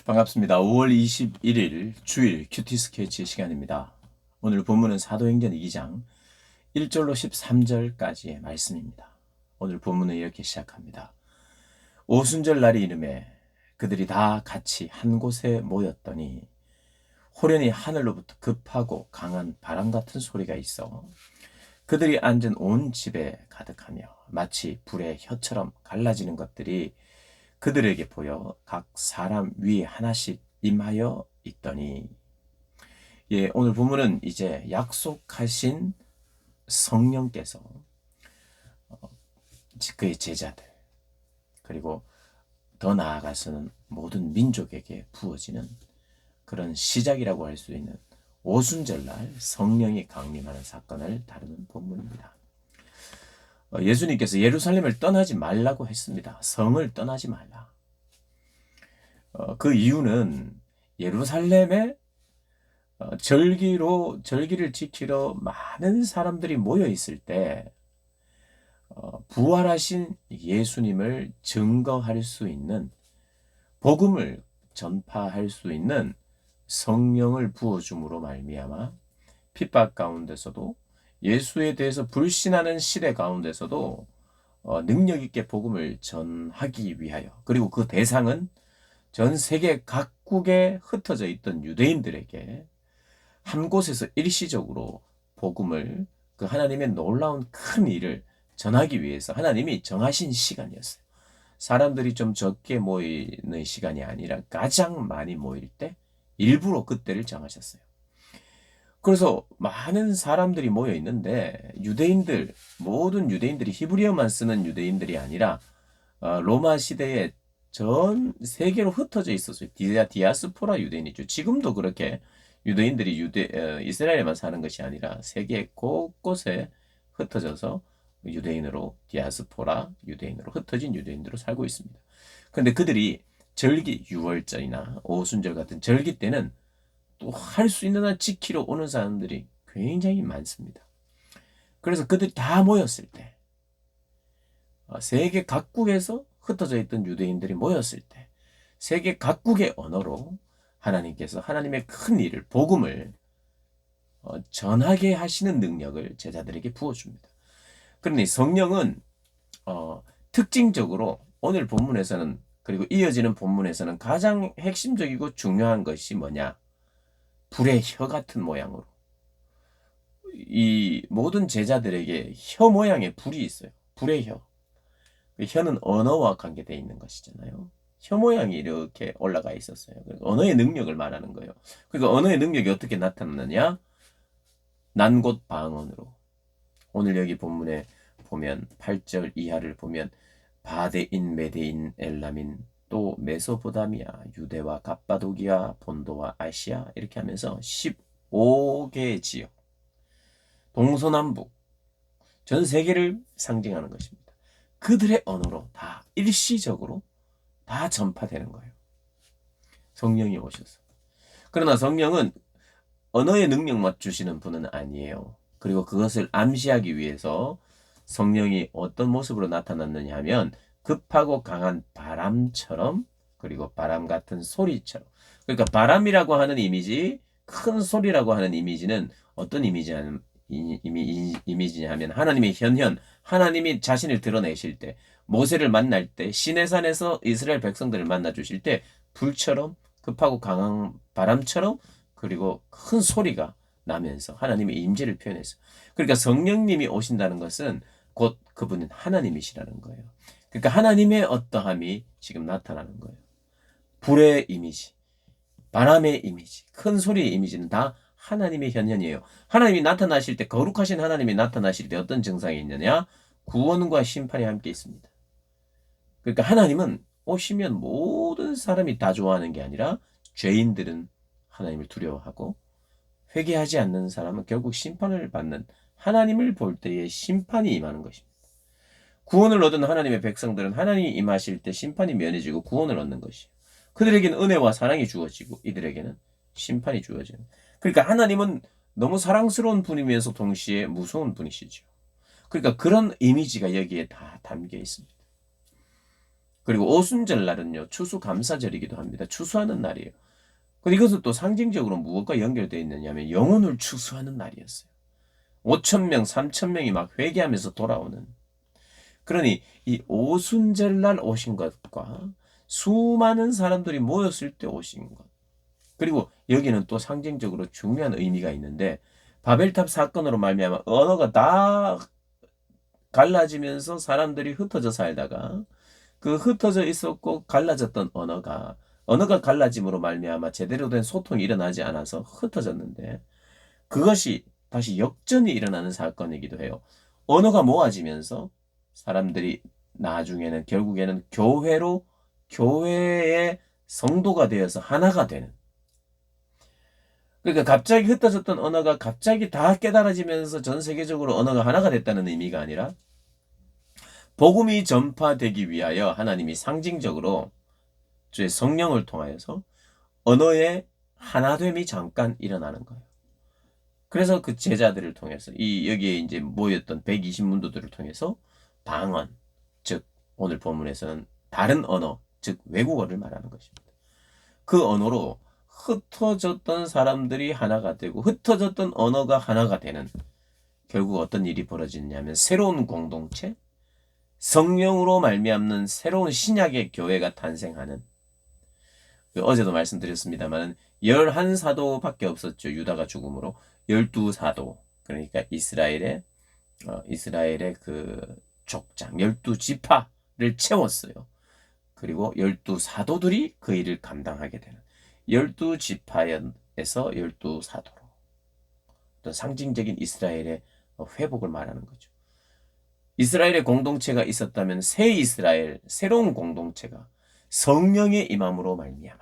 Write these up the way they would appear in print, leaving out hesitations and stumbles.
반갑습니다. 5월 21일 주일 큐티 스케치 시간입니다. 오늘 본문은 사도행전 2장 1절로 13절까지의 말씀입니다. 오늘 본문은 이렇게 시작합니다. 오순절 날이 이름에 그들이 다 같이 한 곳에 모였더니 호련히 하늘로부터 급하고 강한 바람 같은 소리가 있어 그들이 앉은 온 집에 가득하며 마치 불의 혀처럼 갈라지는 것들이 그들에게 보여 각 사람 위에 하나씩 임하여 있더니, 오늘 본문은 이제 약속하신 성령께서 그의 제자들, 그리고 더 나아가서는 모든 민족에게 부어지는 그런 시작이라고 할 수 있는 오순절날 성령이 강림하는 사건을 다루는 본문입니다. 예수님께서 예루살렘을 떠나지 말라고 했습니다. 성을 떠나지 말라. 그 이유는 예루살렘에 절기를 지키러 많은 사람들이 모여 있을 때 부활하신 예수님을 증거할 수 있는, 복음을 전파할 수 있는 성령을 부어줌으로 말미암아 핍박 가운데서도, 예수에 대해서 불신하는 시대 가운데서도 능력 있게 복음을 전하기 위하여, 그리고 그 대상은 전 세계 각국에 흩어져 있던 유대인들에게 한 곳에서 일시적으로 복음을, 그 하나님의 놀라운 큰 일을 전하기 위해서 하나님이 정하신 시간이었어요. 사람들이 좀 적게 모이는 시간이 아니라 가장 많이 모일 때 일부러 그때를 정하셨어요. 그래서 많은 사람들이 모여 있는데 모든 유대인들이 히브리어만 쓰는 유대인들이 아니라 로마 시대에 전 세계로 흩어져 있었어요. 디아스포라 유대인이죠. 지금도 그렇게 유대인들이 이스라엘에만 사는 것이 아니라 세계 곳곳에 흩어져서 디아스포라 유대인으로 흩어진 유대인으로 살고 있습니다. 그런데 그들이 절기, 유월절이나 오순절 같은 절기 때는 또 할 수 있는 한 지키러 오는 사람들이 굉장히 많습니다. 그래서 그들이 다 모였을 때, 세계 각국에서 흩어져 있던 유대인들이 모였을 때, 세계 각국의 언어로 하나님께서 하나님의 큰 일을, 복음을 전하게 하시는 능력을 제자들에게 부어줍니다. 그러니 성령은 특징적으로 오늘 본문에서는, 그리고 이어지는 본문에서는 가장 핵심적이고 중요한 것이 뭐냐? 불의 혀 같은 모양으로. 이 모든 제자들에게 혀 모양의 불이 있어요. 불의 혀. 그 혀는 언어와 관계되어 있는 것이잖아요. 혀 모양이 이렇게 올라가 있었어요. 언어의 능력을 말하는 거예요. 그러니까 언어의 능력이 어떻게 나타나느냐? 난곳 방언으로. 오늘 여기 본문에 보면 8절 이하를 보면 바데인, 메데인, 엘라민, 또 메소포다미아, 유대와 갑바도기아, 본도와 아시아, 이렇게 하면서 15개의 지역, 동서남북 전 세계를 상징하는 것입니다. 그들의 언어로 다 일시적으로 다 전파되는 거예요. 성령이 오셔서. 그러나 성령은 언어의 능력만 주시는 분은 아니에요. 그리고 그것을 암시하기 위해서 성령이 어떤 모습으로 나타났느냐 하면 급하고 강한 바람처럼, 그리고 바람 같은 소리처럼. 그러니까 바람이라고 하는 이미지, 큰 소리라고 하는 이미지는 어떤 이미지냐 하면 하나님의 하나님이 자신을 드러내실 때, 모세를 만날 때, 시내산에서 이스라엘 백성들을 만나 주실 때 불처럼, 급하고 강한 바람처럼, 그리고 큰 소리가 나면서 하나님의 임재를 표현해서, 그러니까 성령님이 오신다는 것은 곧 그분은 하나님이시라는 거예요. 그러니까 하나님의 어떠함이 지금 나타나는 거예요. 불의 이미지, 바람의 이미지, 큰 소리의 이미지는 다 하나님의 현현이에요. 하나님이 나타나실 때, 거룩하신 하나님이 나타나실 때 어떤 증상이 있느냐? 구원과 심판이 함께 있습니다. 그러니까 하나님은 오시면 모든 사람이 다 좋아하는 게 아니라 죄인들은 하나님을 두려워하고, 회개하지 않는 사람은 결국 심판을 받는, 하나님을 볼 때에 심판이 임하는 것입니다. 구원을 얻은 하나님의 백성들은 하나님이 임하실 때 심판이 면해지고 구원을 얻는 것이에요. 그들에게는 은혜와 사랑이 주어지고 이들에게는 심판이 주어지는. 그러니까 하나님은 너무 사랑스러운 분이면서 동시에 무서운 분이시죠. 그러니까 그런 이미지가 여기에 다 담겨 있습니다. 그리고 오순절날은요, 추수감사절이기도 합니다. 추수하는 날이에요. 근데 이것은 또 상징적으로 무엇과 연결되어 있느냐면 영혼을 추수하는 날이었어요. 5천 명, 3천 명이 막 회개하면서 돌아오는. 그러니 이 오순절날 오신 것과 수많은 사람들이 모였을 때 오신 것. 그리고 여기는 또 상징적으로 중요한 의미가 있는데 바벨탑 사건으로 말미암아 언어가 다 갈라지면서 사람들이 흩어져 살다가 그 흩어져 있었고 갈라졌던 언어가 갈라짐으로 말미암아 제대로 된 소통이 일어나지 않아서 흩어졌는데 그것이 다시 역전이 일어나는 사건이기도 해요. 언어가 모아지면서 사람들이 나중에는 결국에는 교회의 성도가 되어서 하나가 되는. 그러니까 갑자기 흩어졌던 언어가 갑자기 다 깨달아지면서 전 세계적으로 언어가 하나가 됐다는 의미가 아니라 복음이 전파되기 위하여 하나님이 상징적으로 주의 성령을 통하여서 언어의 하나됨이 잠깐 일어나는 거예요. 그래서 그 제자들을 통해서 여기에 이제 모였던 120문도들을 통해서 방언, 즉 오늘 본문에서는 다른 언어, 즉 외국어를 말하는 것입니다. 그 언어로 흩어졌던 사람들이 하나가 되고 흩어졌던 언어가 하나가 되는 결국 어떤 일이 벌어지냐면 새로운 공동체, 성령으로 말미암는 새로운 신약의 교회가 탄생하는. 어제도 말씀드렸습니다만 11사도밖에 없었죠. 유다가 죽음으로 12사도, 그러니까 이스라엘의 그 족장 12지파를 채웠어요. 그리고 12사도들이 그 일을 감당하게 되는 12지파에서 12사도로 어떤 상징적인 이스라엘의 회복을 말하는 거죠. 이스라엘의 공동체가 있었다면 새 이스라엘, 새로운 공동체가 성령의 임함으로 말미암아.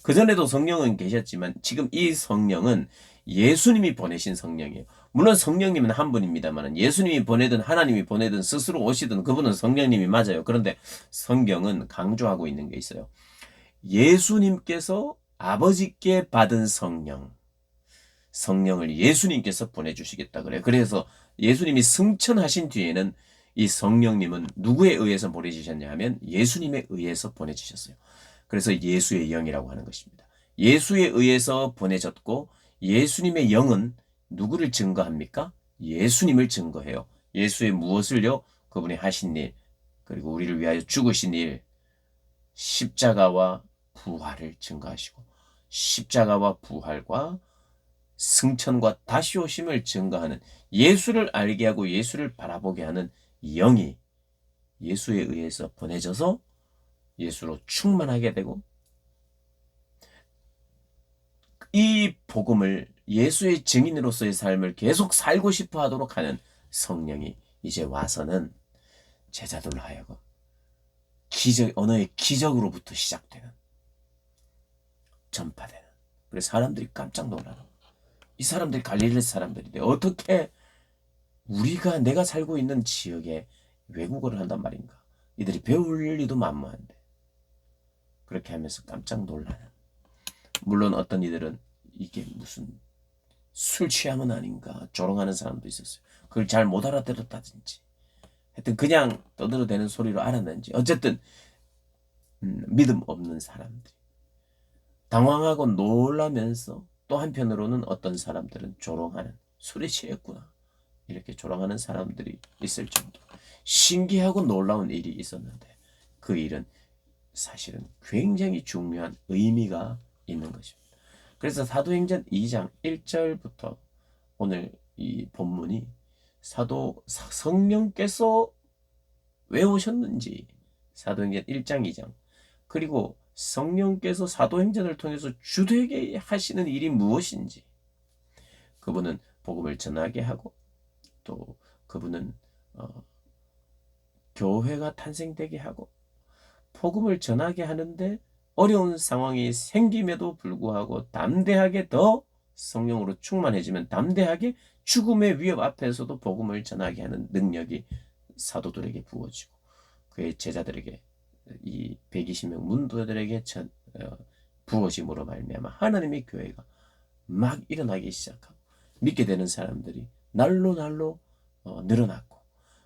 그전에도 성령은 계셨지만 지금 이 성령은 예수님이 보내신 성령이에요. 물론 성령님은 한 분입니다만 예수님이 보내든 하나님이 보내든 스스로 오시든 그분은 성령님이 맞아요. 그런데 성경은 강조하고 있는 게 있어요. 예수님께서 아버지께 받은 성령을 예수님께서 보내주시겠다 그래요. 그래서 예수님이 승천하신 뒤에는 이 성령님은 누구에 의해서 보내주셨냐 하면 예수님에 의해서 보내주셨어요. 그래서 예수의 영이라고 하는 것입니다. 예수에 의해서 보내졌고 예수님의 영은 누구를 증거합니까? 예수님을 증거해요. 예수의 무엇을요? 그분이 하신 일, 그리고 우리를 위하여 죽으신 일, 십자가와 부활을 증거하시고 십자가와 부활과 승천과 다시 오심을 증거하는 예수를 알게 하고 예수를 바라보게 하는 영이 예수에 의해서 보내져서 예수로 충만하게 되고 이 복음을 예수의 증인으로서의 삶을 계속 살고 싶어 하도록 하는 성령이 이제 와서는 제자들로 하여금 언어의 기적으로부터 시작되는 전파되는. 그래서 사람들이 깜짝 놀라는. 이 사람들이 갈릴리 사람들인데 어떻게 내가 살고 있는 지역에 외국어를 한단 말인가. 이들이 배울 리도 만무한데 그렇게 하면서 깜짝 놀라는. 물론 어떤 이들은 이게 무슨 술 취함은 아닌가 조롱하는 사람도 있었어요. 그걸 잘 못 알아들었다든지 하여튼 그냥 떠들어대는 소리로 알았는지 어쨌든 믿음 없는 사람들이 당황하고 놀라면서 또 한편으로는 어떤 사람들은 조롱하는, 술에 취했구나 이렇게 조롱하는 사람들이 있을 정도 신기하고 놀라운 일이 있었는데 그 일은 사실은 굉장히 중요한 의미가 있는 것입니다. 그래서 사도행전 2장 1절부터 오늘 이 본문이 성령께서 왜 오셨는지 사도행전 1장 2장 그리고 성령께서 사도행전을 통해서 주되게 하시는 일이 무엇인지 그분은 복음을 전하게 하고 또 그분은 교회가 탄생되게 하고 복음을 전하게 하는데 어려운 상황이 생김에도 불구하고 담대하게 더 성령으로 충만해지면 담대하게 죽음의 위협 앞에서도 복음을 전하게 하는 능력이 사도들에게 부어지고 그의 제자들에게 이 120명 문도들에게 부어짐으로 말미암아 하나님의 교회가 막 일어나기 시작하고 믿게 되는 사람들이 날로 늘어났고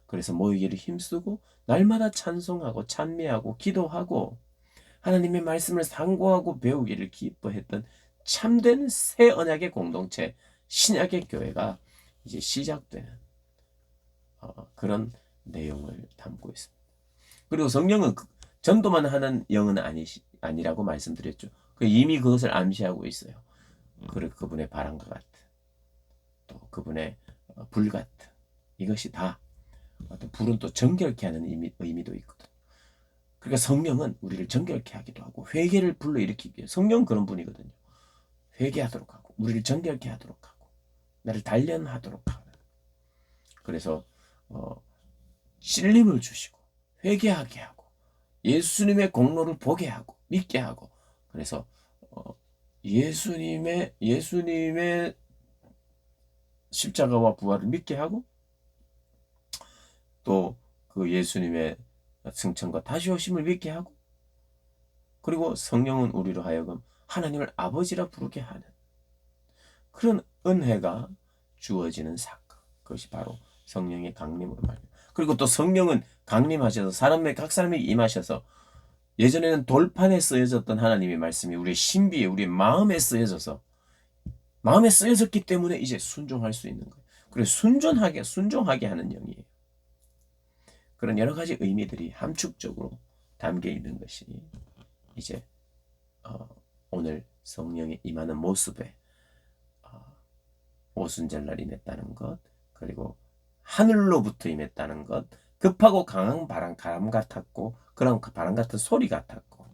그래서 모이기를 힘쓰고 날마다 찬송하고 찬미하고 기도하고 하나님의 말씀을 상고하고 배우기를 기뻐했던 참된 새 언약의 공동체 신약의 교회가 이제 시작되는 그런 내용을 담고 있습니다. 그리고 성령은 전도만 하는 영은 아니라고 말씀드렸죠. 이미 그것을 암시하고 있어요. 그리고 그분의 바람과 같은 또 그분의 불 같은 이것이 다 어떤 불은 또 정결케 하는 의미도 있거든. 그러니까 성령은 우리를 정결케 하기도 하고 회개를 불러일으키기 위해 성령은 그런 분이거든요. 회개하도록 하고 우리를 정결케 하도록 하고 나를 단련하도록 하는. 그래서 찔림을 주시고 회개하게 하고 예수님의 공로를 보게 하고 믿게 하고 그래서 예수님의 십자가와 부활을 믿게 하고 또 그 예수님의 승천과 다시 오심을 믿게 하고 그리고 성령은 우리로 하여금 하나님을 아버지라 부르게 하는 그런 은혜가 주어지는 사건. 그것이 바로 성령의 강림으로 말이에요. 그리고 또 성령은 강림하셔서 각 사람에게 임하셔서 예전에는 돌판에 쓰여졌던 하나님의 말씀이 우리의 신비에 우리의 마음에 쓰여졌기 때문에 이제 순종할 수 있는 거예요. 그래서 순종하게 하는 영이에요. 그런 여러 가지 의미들이 함축적으로 담겨 있는 것이 이제 오늘 성령이 임하는 모습에 오순절날 임했다는 것 그리고 하늘로부터 임했다는 것 급하고 강한 바람 같았고 그런 바람 같은 소리 같았고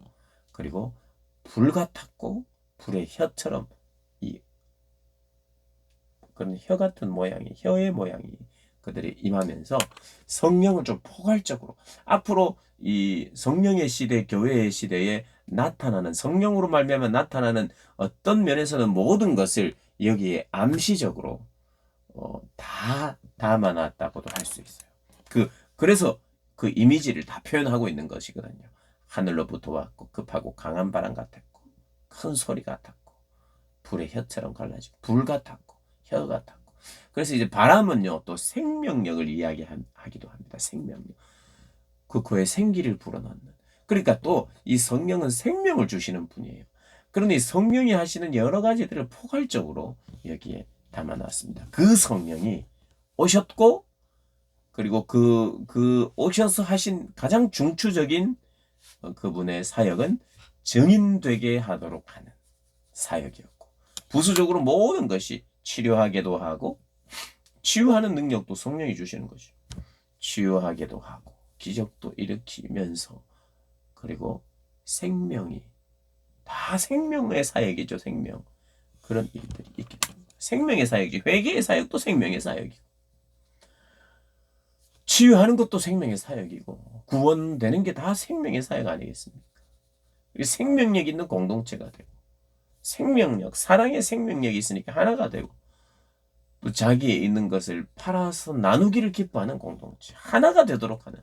그리고 불 같았고 불의 혀처럼 그런 혀 같은 혀의 모양이 그들이 임하면서 성령을 좀 포괄적으로 앞으로 이 성령의 시대, 교회의 시대에 나타나는 성령으로 말미암아 나타나는 어떤 면에서는 모든 것을 여기에 암시적으로 다 담아놨다고도 할 수 있어요. 그래서 그 이미지를 다 표현하고 있는 것이거든요. 하늘로부터 왔고 급하고 강한 바람 같았고 큰 소리 같았고 불의 혀처럼 갈라지고 불 같았고 혀 같았고 그래서 이제 바람은요 또 생명력을 이야기하기도 합니다. 생명력. 그의 생기를 불어넣는. 그러니까 또 이 성령은 생명을 주시는 분이에요. 그러니 성령이 하시는 여러 가지들을 포괄적으로 여기에 담아놨습니다. 그 성령이 오셨고 그리고 오셔서 하신 가장 중추적인 그분의 사역은 증인되게 하도록 하는 사역이었고 부수적으로 모든 것이 치료하게도 하고 치유하는 능력도 성령이 주시는 것이죠. 치유하게도 하고 기적도 일으키면서 그리고 생명이 다 생명의 사역이죠. 생명 그런 일들이 있기 때문에 생명의 사역이 회개의 사역도 생명의 사역이고 치유하는 것도 생명의 사역이고 구원되는 게 다 생명의 사역 아니겠습니까? 생명력 있는 공동체가 되고 생명력, 사랑의 생명력이 있으니까 하나가 되고 또 자기에 있는 것을 팔아서 나누기를 기뻐하는 공동체 하나가 되도록 하는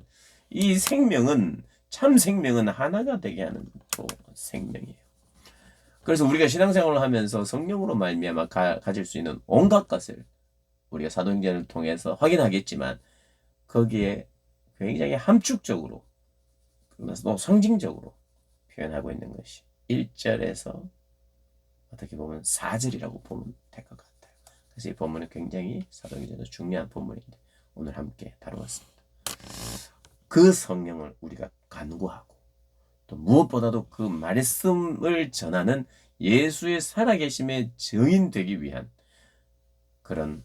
이 생명은 참 생명은 하나가 되게 하는 또 생명이에요. 그래서 우리가 신앙생활을 하면서 성령으로 말미암아 가질 수 있는 온갖 것을 우리가 사도행전을 통해서 확인하겠지만 거기에 굉장히 함축적으로 또 상징적으로 표현하고 있는 것이 1절에서 어떻게 보면 4절이라고 보면 될 것 같아요. 그래서 이 본문은 굉장히 사도행전에서 중요한 본문인데 오늘 함께 다루었습니다. 그 성령을 우리가 간구하고 또 무엇보다도 그 말씀을 전하는 예수의 살아계심의 증인되기 위한 그런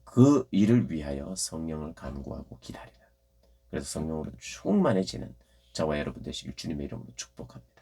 그 일을 위하여 성령을 간구하고 기다리는 그래서 성령으로 충만해지는 저와 여러분 되시길 주님의 이름으로 축복합니다.